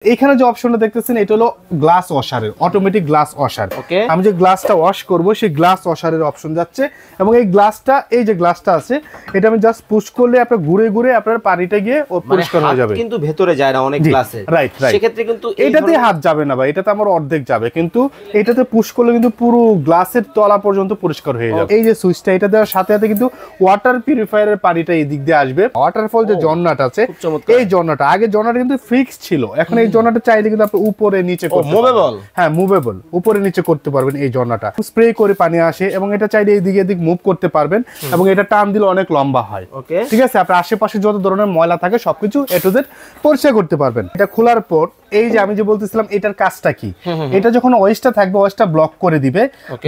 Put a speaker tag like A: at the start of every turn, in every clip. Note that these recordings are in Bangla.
A: এখানে যে অপশনটা দেখতেছেন এটা হলো গ্লাস ওয়াশারের অটোমেটিক গ্লাস ওয়াশার। আমি যে গ্লাসটা ওয়াশ করব সেই গ্লাস ওয়াশারের অপশন যাচ্ছে এবং এই গ্লাসটা এই যে গ্লাসটা আছে এটা আমি জাস্ট পুশ করলে আপনার ঘুরে ঘুরে আপনার পানিটা গিয়ে পরিষ্কার হয়ে যাবে,
B: কিন্তু ভেতরে যায় না অনেক গ্লাসে।
A: রাইট রাইট,
B: সেক্ষেত্রে কিন্তু
A: এটাতে হাত যাবে না ভাই, এটাতে আমার অর্ধেক যাবে, কিন্তু এটাতে পুশ করলে কিন্তু পুরো গ্লাসের তলা পর্যন্ত পরিষ্কার হয়ে যাবে। এই যে সুইচটা এটা দেওয়ার সাথে সাথে কিন্তু ওয়াটার পিউরিফায়ারের পানিটা এই দিক দিয়ে আসবে। ওয়াটারফল যে জর্নাটা আছে এই জর্নাটা, আগে জর্নাটা কিন্তু ফিক্স ছিল, এখন এই জর্নাটা চাইলে কিন্তু আপনি উপরে নিচে করতে
B: মুভেবল,
A: হ্যাঁ মুভেবল, উপরে নিচে করতে পারবেন। এই জর্নাটা স্প্রে করে পানি আসে এবং এটা চাইলে এই দিকে এদিক মুভ করতে পারবেন এবং এটা টান দিলে অনেক লম্বা হয়। ঠিক আছে, আপনার আশেপাশে যত ধরনের ময়লা থাকে সবকিছু এ টু জেড পরিষ্কার করতে পারবেন। এটা খোলার পর এই যে আমি যে বলতেছিলাম এটার কাজটা কি, এটা যখন ওয়েস্টটা থাকবে ওয়েস্টটা ব্লক করে দিবে,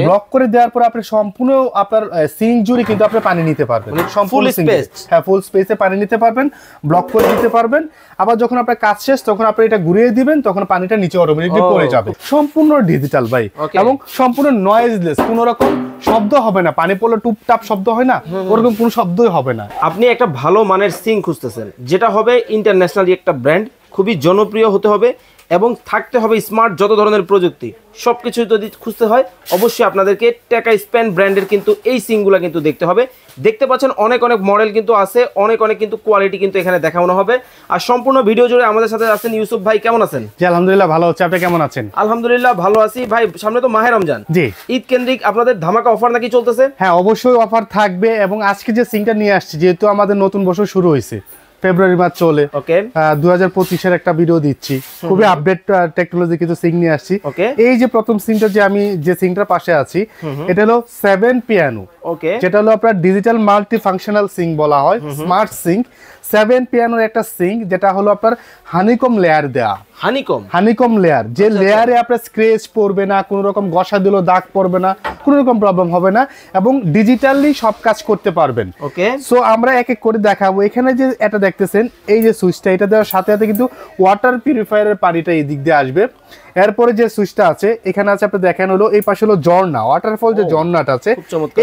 A: ব্লক করে দেওয়ার পর আপনি সম্পূর্ণ আপনার সিঙ্ক জুড়ে কিন্তু আপনি পানি নিতে পারবেন, সম্পূর্ণ স্পেস, হ্যাঁ ফুল স্পেসে পানি নিতে পারবেন, ব্লক করে দিতে পারবেন। আবার যখন আপনার কাজ শেষ তখন আপনি এটা ঘুরিয়ে দিবেন, তখন পানিটা নিচে অটোমেটিকলি পড়ে যাবে। সম্পূর্ণ ডিজিটাল ভাই এবং সম্পূর্ণ নয়েজলেস, কোনো রকম শব্দ হবে না, পানি পড়লে টুপটাপ শব্দ হয় না ওরকম কোনো শব্দই হবে না।
B: আপনি একটা ভালো মানের সিঙ্ক খুঁজতেছেন যেটা হবে ইন্টারন্যাশনালি একটা ব্র্যান্ড, খুবই জনপ্রিয় হতে হবে এবং থাকতে হবে স্মার্ট, যত ধরনের প্রযুক্তি সবকিছু যদি খুঁজতে হয় অবশ্যই আপনাদেরকে টেকা স্প্যান ব্র্যান্ডের কিন্তু এই সিঙ্কগুলো কিন্তু দেখতে হবে। দেখতে পাচ্ছেন অনেক অনেক মডেল কিন্তু আছে, অনেক অনেক কিন্তু কোয়ালিটি কিন্তু এখানে দেখানো হবে। আর সম্পূর্ণ ভিডিও জুড়ে আমাদের সাথে আছেন ইউসুফ ভাই। কেমন আছেন?
A: জি আলহামদুলিল্লাহ ভালো আছি, আপনি কেমন আছেন?
B: আলহামদুলিল্লাহ ভালো আছি ভাই। সামনে তো মাহে রমজান,
A: জি
B: ঈদ কেন্দ্রিক আপনাদের ধামাকা অফার নাকি চলতেছে?
A: হ্যাঁ অবশ্যই অফার থাকবে এবং আজকে যে সিঙ্কটা নিয়ে আসছি যেহেতু আমাদের নতুন বছর শুরু হয়েছে, ফেব্রুয়ারি মাস চলে, 2025-এর একটা ভিডিও দিচ্ছি, খুবই আপডেট টেকনোলজি কিছু সিঙ্ক নিয়ে আসছি। এই যে প্রথম সিঙ্কটা যে আমি যে সিঙ্কটার পাশে আছি এটা হলো 7 পিয়ানো, যেটা হলো আপনার ডিজিটাল মাল্টি ফাংশনাল সিঙ্ক বলা হয়, স্মার্ট সিঙ্ক। 7 পিয়ানোর একটা সিঙ্ক যেটা হলো আপনার হানিকম লেয়ার দেয়া, হানিকম লেয়ার, যে লেয়ারে আপনার স্ক্র্যাচ পড়বে না, কোনো রকম ঘষা দিলেও দাগ পড়বে না, কোনো রকম প্রবলেম হবে না এবং ডিজিটালি সব কাজ করতে পারবেন। সো আমরা এক এক করে দেখাবো। এখানে যে এটা দেখতেছেন এই যে সুইচটা এটা দেওয়ার সাথে সাথে কিন্তু ওয়াটার পিউরিফায়ারের পানিটা এই দিক দিয়ে আসবে। এরপরে যে সুইচটা আছে এখানে আছে আপনি দেখেন হলো এই পাশে হলো ঝর্ণা, ওয়াটারফল যে ঝর্ণাটা আছে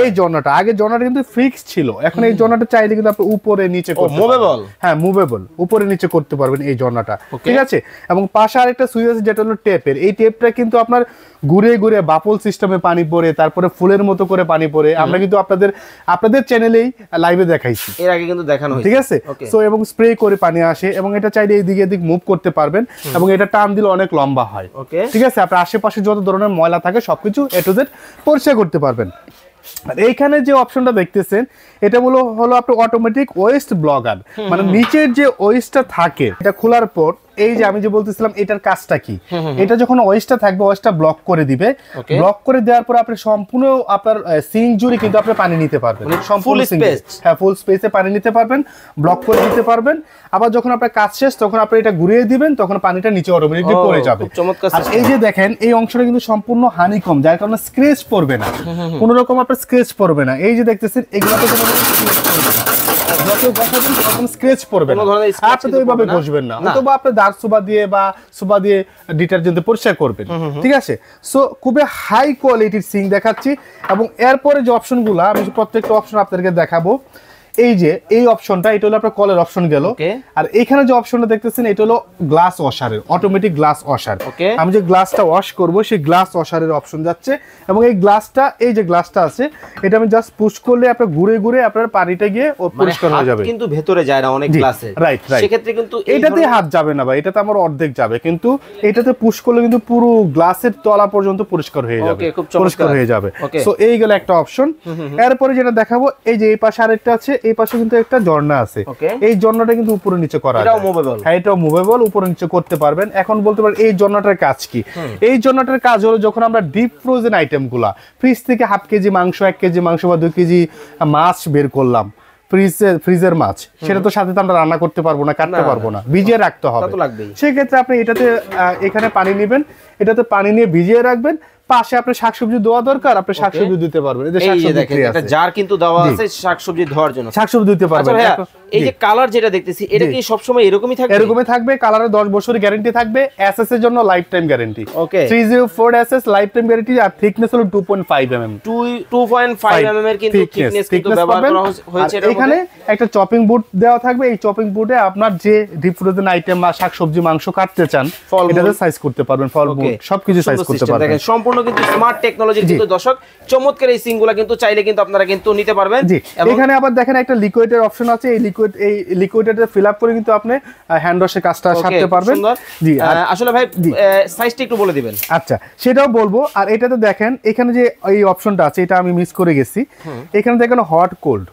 A: এই ঝর্ণাটা, আগে ঝর্ণাটা কিন্তু ফিক্স ছিল, এখন এই ঝর্ণাটা চাইলে কিন্তু আপনি উপরে নিচে মুভেবল, হ্যাঁ মুভেবল, উপরে নিচে করতে পারবেন এই ঝর্ণাটা। ঠিক আছে, এবং পাশে আরেকটা সুইচ আছে যেটা হলো টেপের। এই টেপটা কিন্তু আপনার ঘুরে ঘুরে বাপল সিস্টেমে পানি পড়ে, তারপরে ফুলের মতো করে পানি পড়ে। আমরা কিন্তু আপনাদের চ্যানেলেই লাইভে দেখাইছি,
B: এর আগে কিন্তু দেখানো হয়েছে।
A: ঠিক আছে, সো এবং স্প্রে করে পানি আসে এবং এটা চাইলে এইদিকে এদিক মুভ করতে পারবেন এবং এটা টান দিলে অনেক লম্বা হয়। ঠিক আছে, আপনার আশেপাশে যত ধরনের ময়লা থাকে সবকিছু এ টু জেড পরিষ্কার করতে পারবেন। আর এইখানে যে অপশনটা দেখতেছেন এটা হলো আপনার অটোমেটিক ওয়েস্ট ব্লগার, মানে নিচের যে ওয়েস্টটা থাকে এটা খোলার পর এই যে আমি যে বলতেছিলাম এটার কাজটা কি, এটা যখন ওয়েস্টটা থাকবে ওয়েস্টটা ব্লক করে দিবে, ব্লক করে দেওয়ার পর আপনি সম্পূর্ণ আপনার সিঙ্ক জুড়ে কিন্তু আপনি পানি নিতে পারবেন, সম্পূর্ণ স্পেস, হ্যাঁ ফুল স্পেসে পানি নিতে পারবেন, ব্লক করে দিতে পারবেন। আবার যখন আপনার কাজ শেষ তখন আপনি এটা ঘুরিয়ে দিবেন, তখন পানিটা নিচে অটোমেটিকলি পড়ে যাবে। আর এই যে দেখেন এই অংশটা কিন্তু সম্পূর্ণ হানিকম, যার কারণে স্ক্র্যাচ পড়বে না, কোনো রকম আপনার স্ক্র্যাচ পড়বে না। এই যে দেখতেছেন এগুলোতে কোনো স্ক্র্যাচ পড়বে না, আপনি তো ওইভাবে ঘষবেন না, অথবা আপনি দাঁত সুবা দিয়ে বা সুবা দিয়ে ডিটারজেন্ট পরিষ্কার করবেন। ঠিক আছে, সো খুবই হাই কোয়ালিটির সিঙ্ক দেখাচ্ছি এবং এরপরে যে অপশনগুলো আমি প্রত্যেকটা অপশন আপনাদেরকে দেখাবো। এই যে এই অপশনটা এটা হলো আপনার কলের অপশন গেল, আর এখানে যে অপশনটা দেখতেছেন এটা হলো গ্লাস ওয়াশারের অটোমেটিক গ্লাস ওয়াশার। আমি যে গ্লাসটা ওয়াশ করব সেই গ্লাস ওয়াশারের অপশন যাচ্ছে এবং এই গ্লাসটা এই যে গ্লাসটা আছে এটা আমি জাস্ট পুশ করলে আপনার ঘুরে ঘুরে আপনার পানিটা গিয়ে পরিষ্কার হয়ে যাবে,
B: কিন্তু ভেতরে যায় না অনেক গ্লাসে,
A: রাইট রাইট।
B: সেক্ষেত্রে কিন্তু
A: এটাতে হাত যাবে না ভাই, এটাতে আমার অর্ধেক যাবে, কিন্তু এটাতে পুশ করলে কিন্তু পুরো গ্লাসের তলা পর্যন্ত পরিষ্কার হয়ে যাবে, পরিষ্কার হয়ে যাবে। সো এই গেল একটা অপশন। এরপরে যেটা দেখাবো এই যে এই পাশে আরেকটা আছে, এই পাশে কিন্তু একটা ঝর্ণা আছে, এই ঝর্ণাটা কিন্তু উপরে নিচে করা যায়, এটাও মুভেবল, হ্যাঁ এটাও মুভেবল, উপরে নিচে করতে পারবেন। এখন বলতে পারেন এই ঝর্ণাটার কাজ কি? এই ঝর্ণাটার কাজ হলো যখন আমরা ডিপ ফ্রোজেন আইটেমগুলা ফ্রিজ থেকে হাফ কেজি মাংস, 1 কেজি মাংস বা 2 কেজি মাছ বের করলাম, ফ্রিজের মাছ, সেটা তো সাথে আমরা রান্না করতে পারবো না, কাটতে পারবো না, ভিজিয়ে রাখতে হবে। সেক্ষেত্রে আপনি এটাতে এখানে পানি নেবেন, এটাতে পানি নিয়ে ভিজিয়ে রাখবেন, পাশে আপনার শাকসবজি দেওয়া দরকার, আপনি শাকসবজি দিতে পারবেন। এই যে শাকসবজি ট্রে আছে,
B: এটা জার কিন্তু দেওয়া আছে শাকসবজি ধোয়ার জন্য,
A: শাকসবজি দিতে পারবেন।
B: এই যে কালার যেটা দেখতেছি এটা কি সব সময় এরকমই থাকবে?
A: এরকমই থাকবে, কালারের 10 বছরের গ্যারান্টি থাকবে, এসএস এর জন্য লাইফ টাইম গ্যারান্টি।
B: ওকে
A: 304 এসএস লাইফ টাইম গ্যারান্টি, আর থিকনেস হলো 2.5 mm।
B: 2.5 mm এর কিন্তু থিকনেস কিন্তু ব্যবহার করা হয়েছে।
A: এখানে একটা চপিং বোর্ড দেওয়া থাকবে, এই চপিং বোর্ডে আপনার যে ডিপ ফ্রোজেন আইটেম বা শাকসবজি মাংস কাটতে চান এটাতে সাইজ করতে পারবেন, ফল মূল সবকিছু সাইজ করতে পারবেন।
B: দেখেন সম্পূর্ণ কিন্তু স্মার্ট টেকনোলজির কিন্তু দর্শক চমৎকার এই সিঙ্কগুলো কিন্তু চাইলে কিন্তু আপনারা কিন্তু নিতে পারবেন।
A: এখানে আবার দেখেন একটা লিকুইডের অপশন আছে, এই লিকুইডটা ফিল আপ করে কিন্তু আপনি হ্যান্ড ওয়াশের কাজটা সারতে পারবেন।
B: জি আসলে ভাই সাইজটা একটু বলে দিবেন।
A: আচ্ছা সেটাও বলবো। আর এটাতে দেখেন এখানে যে এই অপশনটা আছে এটা আমি মিস করে গেছি, এখানে দেখেন হট কোল্ড,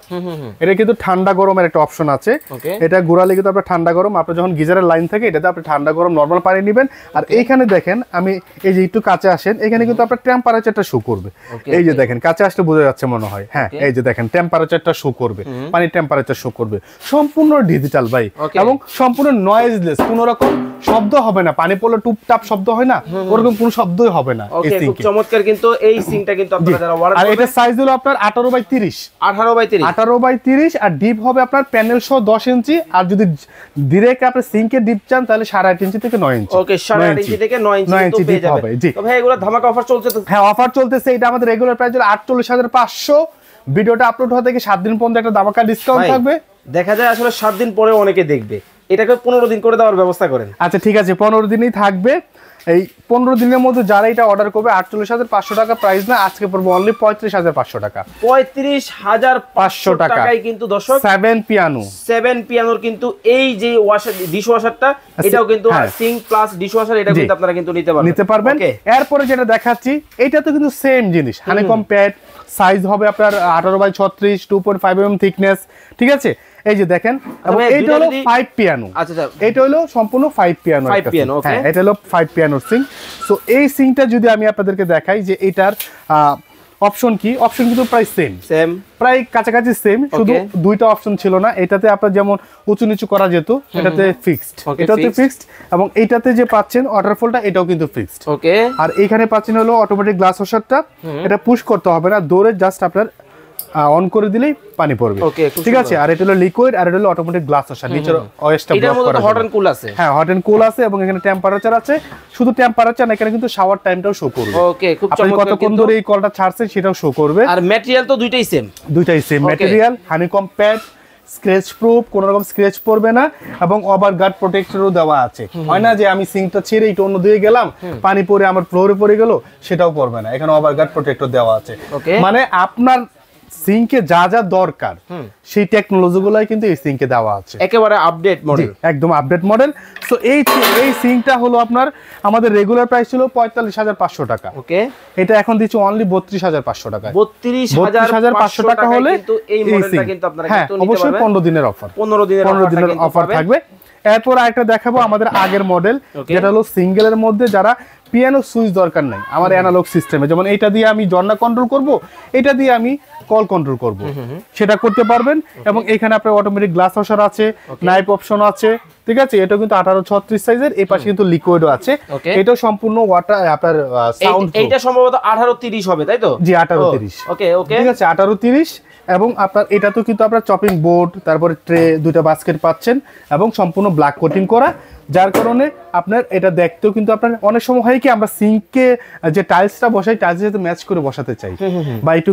A: এটা কিন্তু ঠান্ডা গরমের একটা অপশন আছে। এটা ঘোরালে কিন্তু আপনার ঠান্ডা গরম, আপনার যখন গিজারের লাইন থাকে এটাতে আপনি ঠান্ডা গরম নরমাল পানি নেবেন। আর এইখানে দেখেন আমি এই যে একটু কাছে আসেন, এখানে কিন্তু আপনার টেম্পারেচারটা শো করবে। এই যে দেখেন কাছে আসলে বোঝা যাচ্ছে মনে হয়, হ্যাঁ এই যে দেখেন টেম্পারেচারটা শো করবে, পানির টেম্পারেচার শো করবে, সম্পূর্ণ ডিজিটাল ভাই, এবং সম্পূর্ণ নয়েজলেস, কোনো রকম শব্দ হবে না, পানি পড়লে টুপটাপ শব্দ হয় না ওরকম কোনো শব্দই হবে না। এই সিঙ্কে
B: খুব চমৎকার কিন্তু এই সিঙ্কটা কিন্তু আপনারা যারা অর্ডার
A: করবেন। আর এটা সাইজ হলো আপনার 18/30 18/30, আর ডিপ হবে আপনার প্যানেল সহ 10 ইঞ্চি, আর যদি ডিরেক্ট আপনি সিঙ্কে ডিপ চান তাহলে 8.5 ইঞ্চি থেকে 9 ইঞ্চি।
B: ওকে 8.5 ইঞ্চি থেকে 9 ইঞ্চি পেয়ে যাবেন।
A: জি
B: তো ভাই এগুলো ধামাকা অফার চলছে তো?
A: হ্যাঁ অফার চলতেছে, এটা আমাদের রেগুলার প্রাইস হলো 48,500। ভিডিওটা আপলোড হওয়া থেকে 7 দিন পর্যন্ত একটা ধামাকা ডিসকাউন্ট থাকবে।
B: দেখা যায় আসলে 7 দিন পরে অনেকে দেখবে, এটাকে 15 দিন করে দেওয়ার ব্যবস্থা করেন।
A: আচ্ছা ঠিক আছে 15 দিনই থাকবে। এই 15 দিনের মধ্যে যারা এটা অর্ডার করবে 48,500 টাকা প্রাইস না, আজকে পড়বে অনলি 35,500 টাকা।
B: 35,500 টাকায় কিন্তু দর্শক
A: 7 পিয়ানোর
B: কিন্তু এই যে ওয়াশার ডিশ ওয়াশারটা এটাও কিন্তু সিঙ্ক প্লাস ডিশ ওয়াশার, এটা কিন্তু আপনারা কিন্তু নিতে পারবেন।
A: এরপরে যেটা দেখাচ্ছি এটা তো কিন্তু সেম জিনিস, হানিকম প্যাড, সাইজ হবে আপনার 18/36, 2.5 mm থিকনেস, ঠিক আছে। এই যে দেখেন এবং এটা হলো 5 পিয়ানো।
B: আচ্ছা
A: এটা হলো সম্পূর্ণ 5 পিয়ানো, হ্যাঁ এটা হলো 5 পিয়ানোর সিং। সো এই সিংটা যদি আমি আপনাদেরকে দেখাই যে এটার অপশন কি, অপশন কিন্তু প্রায় সেম প্রায় কাছাকাছি সেম, শুধু দুইটা অপশন ছিল না। এটাতে আপনার যেমন উঁচু নিচু করা যেত, এটাতে ফিক্সড, এটাতে ফিক্সড, এবং এইটাতে যে পাচ্ছেন ওয়াটারফলটা এটাও কিন্তু ফিক্সড।
B: ওকে
A: আর এখানে পাচ্ছেন হলো অটোমেটিক গ্লাস ওয়াশারটা, এটা পুশ করতে হবে না, দৌড়ে জাস্ট আপনার অন করে দিলেই পানি পড়বে, ঠিক আছে। আর এটা হলো লিকুইড, আর এটা হলো অটোমেটিক গ্লাস ওয়াশার, নিচের ওয়েস্টটা ব্লক করা।
B: হট এন্ড কুল আছে,
A: হ্যাঁ হট এন্ড কুল আছে, এবং এখানে টেম্পারেচার আছে। শুধু টেম্পারেচার না, এখানে কিন্তু শাওয়ার টাইমটাও শো করবে।
B: ওকে খুব
A: চমৎকার, আপনি কতক্ষণ ধরে এই কলটা ছাড়ছেন সেটাও শো করবে।
B: আর ম্যাটেরিয়াল তো দুইটাই same
A: material, honeycomb pad, scratch proof, কোনো রকম স্ক্র্যাচ পড়বে না, এবং ওভার গার্ড প্রোটেক্টরও দেওয়া আছে। হয় না যে আমি সিঙ্কটা ছেড়ে একটু অন্য দিকে গেলাম, পানি পড়ে আমার ফ্লোরে পড়ে গেল, সেটাও পড়বে না, এখানে ওভার গার্ড প্রোটেক্টর দেওয়া আছে। মানে আপনার সিঙ্কে যা যা দরকার সেই টেকনোলজি গুলাই কিন্তু এই সিঙ্কে দেওয়া আছে,
B: একেবারে আপডেট মডেল,
A: একদম আপডেট মডেল। সো এই সিঙ্কটা হলো আপনার আমাদের রেগুলার প্রাইস ছিল 45,500 টাকা।
B: ওকে
A: এটা এখন দিচ্ছি অনলি 32,500 টাকা।
B: 32,500 টাকা হলে কিন্তু এই মডেলটা কিন্তু আপনারা কিন্তু নিতে পারবেন।
A: অবশ্যই 15 দিনের অফার,
B: 15 দিনের
A: অফার থাকবে। এরপর আরেকটা দেখাবো আমাদের আগের মডেল, যেটা হলো সিঙ্গেলের মধ্যে যারা পিয়ানো সুইচ দরকার নাই, আমার অ্যানালগ সিস্টেমে, যেমন এটা দিয়ে আমি ঝর্ণা কন্ট্রোল করব, এটা দিয়ে আমি কল কন্ট্রোল করব, সেটা করতে পারবেন। এবং এখানে আপনার অটোমেটিক গ্লাস ওয়াশার আছে, নাইফ অপশন আছে, ঠিক আছে। এটা কিন্তু 1836 সাইজের, এই পাশে কিন্তু লিকুইডও আছে। এটা সম্পূর্ণ ওয়াটার আপনার সাউন্ড,
B: এইটা সম্ভবত 1830 হবে, তাই তো?
A: জি 1830।
B: ওকে
A: ঠিক আছে 1830। এবং আপনার এটা তো কিন্তু আপনার চপিং বোর্ড, তারপরে ট্রে, দুইটা বাস্কেট পাচ্ছেন, এবং সম্পূর্ণ ব্ল্যাক কোটিং করা, যার কারণে আপনার এটা দেখতেও কিন্তু আপনার অনেক সময় হয় কি আমরা সিঙ্কে যে টাইলসটা বসাই, টাইলসের সাথে ম্যাচ করে বসাতে চাই, বা একটু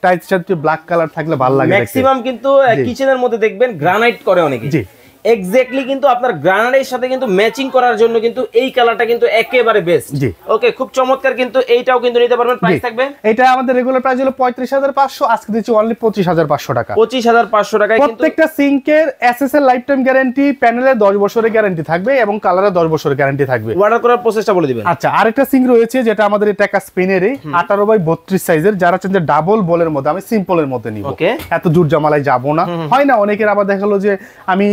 A: টাইলসটা একটু ব্ল্যাক কালার থাকলে ভালো লাগে।
B: ম্যাক্সিমাম কিন্তু কিচেনের মধ্যে দেখবেন গ্রানাইট করে অনেকে, জি এক্স্যাক্টলি, কিন্তু আপনার গ্রানাইটের সাথে কিন্তু ম্যাচিং করার জন্য কিন্তু এই কালারটা কিন্তু একেবারে বেস্ট। জি ওকে খুব চমৎকার, কিন্তু এইটাও কিন্তু নিতে পারবেন। প্রাইস থাকবে, এটা আমাদের রেগুলার প্রাইস হলো 35,500, আজকে দিচ্ছি অনলি 25,500 টাকা। 25,500 টাকায় প্রত্যেকটা সিঙ্কের এসএস এর লাইফ টাইম গ্যারান্টি, প্যানেলের 10 বছরের গ্যারান্টি থাকবে, এবং কালারের 10 বছরের গ্যারান্টি থাকবে। অর্ডার করার প্রসেসটা বলে দিবেন। আচ্ছা আরেকটা সিঙ্ক রয়েছে যেটা আমাদের টেকা স্পিনেরই 18/32 সাইজের, যারা চান যে ডাবল বলের মধ্যে, আমি সিম্পলের মধ্যে নিব, এত জোর জামালায় যাব না, হয় না অনেকের। আবার দেখালো যে আমি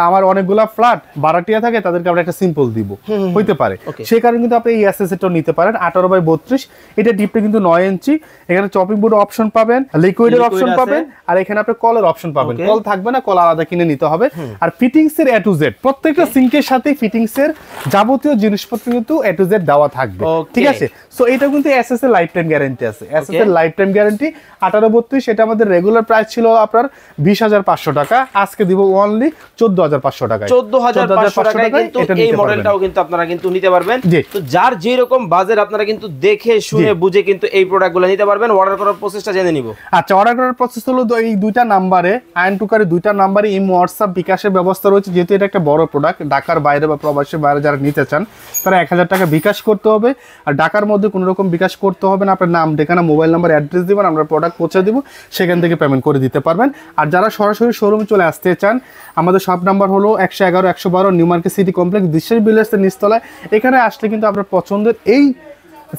A: আমার অনেকগুলা ফ্ল্যাট ভাড়াটিয়া থাকে, তাদেরকে আমরা একটা সিম্পল দিব, হইতে পারে। সেই কারণে কিন্তু আপনি এই অ্যাসেসরিটা নিতে পারেন। 18x32, এটা ডিপটা কিন্তু 9 ইঞ্চি। এখানে চপিং বোর্ড অপশন পাবেন, লিকুইডের অপশন পাবেন, আর এখানে আপনি কলের অপশন পাবেন। কল থাকবে না, কল আলাদা কিনে নিতে হবে। আর ফিটিংস এর A to Z, প্রত্যেকটা সিঙ্কের সাথে ফিটিংস এর যাবতীয় জিনিসপত্র কিন্তু A to Z দেওয়া থাকবে, ঠিক আছে? সো এটা কিন্তু এসএস এর লাইফ টাইম গ্যারান্টি আছে। এসএস এর লাইফ টাইম গ্যারান্টি 1832, এটা আমাদের রেগুলার প্রাইস ছিল আপনার 20,500 টাকা, আজকে দিব অনলি 14,500 টাকা।
B: 14,500 টাকায় কিন্তু এই মডেলটাও কিন্তু আপনারা কিন্তু নিতে পারবেন। তো যার যে রকম বাজেট আপনারা কিন্তু দেখে শুনে বুঝে কিন্তু এই প্রোডাক্টগুলো নিতে পারবেন। অর্ডার করার প্রসেসটা জেনে নিব।
A: আচ্ছা, অর্ডার করার প্রসেস হলো এই দুইটা নাম্বারে, আয়ন টুকারে দুইটা নাম্বারে ইমো হোয়াটসঅ্যাপ বিকাশের ব্যবস্থা রয়েছে। যেহেতু এটা একটা বড় প্রোডাক্ট, ঢাকার বাইরে বা প্রবাসী বাইরে যারা নিতে চান তারা 1000 টাকা বিকাশ করতে হবে। আর ঢাকার মধ্যে কোনো রকম বিকাশ করতে হবে না, আপনার নাম, ঠিকানা, মোবাইল নাম্বার, অ্যাড্রেস দিবেন, আমরা প্রোডাক্ট পৌঁছে দিব, সেখান থেকে পেমেন্ট করে দিতে পারবেন। আর যারা সরাসরি শোরুমে চলে আসতে চান, আমাদের শপ নাম্বার হলো 111 112 নিউ মার্কেট সিটি কমপ্লেক্স, বিশ্বাস বিল্ডার্সের নিচতলায়। এখানে আসলে কিন্তু আপনার পছন্দের এই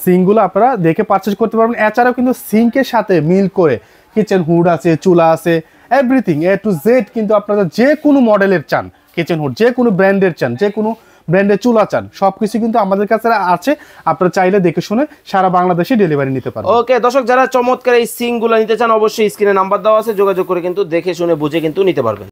A: সিঙ্কগুলো আপনারা দেখে পারচেজ করতে পারবেন। এছাড়াও কিন্তু সিঙ্কের সাথে মিল করে কিচেন হুড আছে, চুলা আছে, এভরিথিং A to Z কিন্তু আপনারা যে কোনো মডেলের চান, কিচেন হুড যে কোনো ব্র্যান্ডের চান, যে কোনো ব্র্যান্ডের চুলা চান, সবকিছু কিন্তু আমাদের কাছে আছে। আপনারা চাইলে দেখে শুনে সারা বাংলাদেশে ডেলিভারি নিতে পারবেন।
B: ওকে দর্শক, যারা চমৎকার এই সিঙ্কগুলো নিতে চান অবশ্যই স্ক্রিনে নাম্বার দেওয়া আছে, যোগাযোগ করে কিন্তু দেখে শুনে বুঝে কিন্তু নিতে পারবেন।